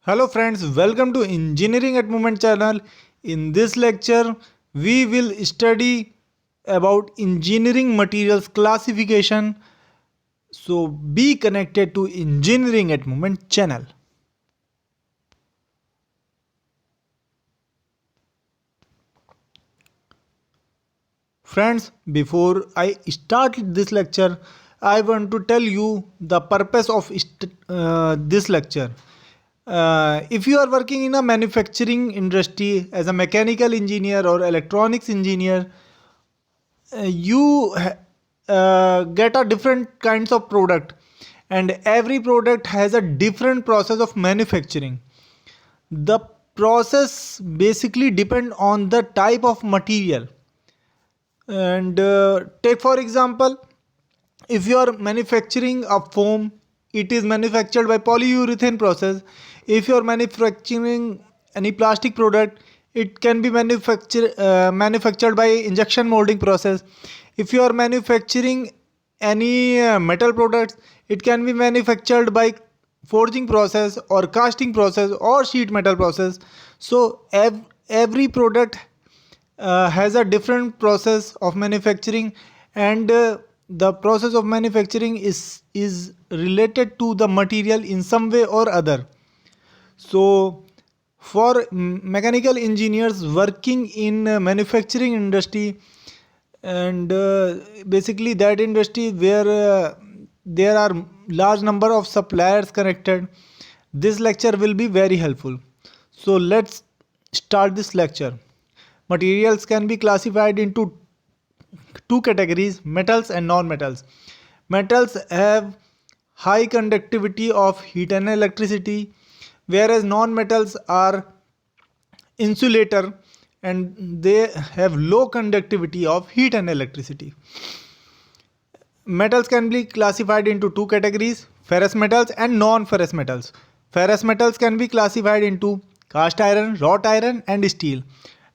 Hello friends, welcome to Engineering at Moment channel. In this lecture, we will study about engineering materials classification. So be connected to Engineering at Moment channel. Friends, before I start this lecture, I want to tell you the purpose of this lecture. If you are working in a manufacturing industry as a mechanical engineer or electronics engineer, you get a different kinds of product, and every product has a different process of manufacturing. The process basically depend on the type of material. And take for example, if you are manufacturing a foam, it is manufactured by polyurethane process. If you are manufacturing any plastic product, it can be manufactured by injection molding process. If you are manufacturing any metal products, it can be manufactured by forging process or casting process or sheet metal process. So every product has a different process of manufacturing, and the process of manufacturing is related to the material in some way or other. So for mechanical engineers working in manufacturing industry, and basically that industry where there are large number of suppliers connected, this lecture will be very helpful. So let's start this lecture. Materials can be classified into two categories: metals and non-metals. Metals have high conductivity of heat and electricity, whereas non-metals are insulator and they have low conductivity of heat and electricity. Metals can be classified into two categories: ferrous metals and non-ferrous metals. Ferrous metals can be classified into cast iron, wrought iron and steel.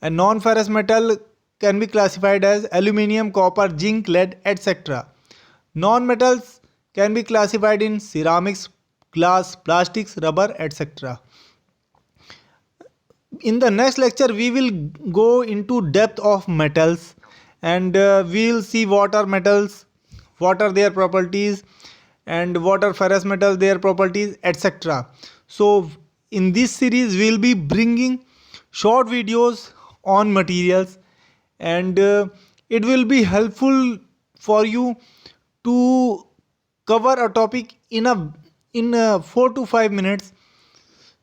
And non-ferrous metal can be classified as aluminium, copper, zinc, lead, etc. Non-metals can be classified in ceramics, glass, plastics, rubber, etc. In the next lecture we will go into depth of metals, and we will see what are metals, what are their properties, and what are ferrous metals, their properties, etc. So in this series we will be bringing short videos on materials, and it will be helpful for you to cover a topic in 4 to 5 minutes.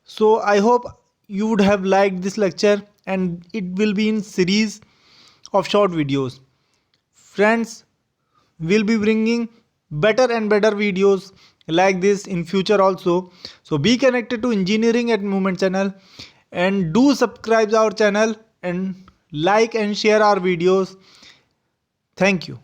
So I hope you would have liked this lecture, and it will be in series of short videos. Friends, will be bringing better and better videos like this in future also. So be connected to Engineering at Moment channel, and do subscribe our channel and like and share our videos. Thank you.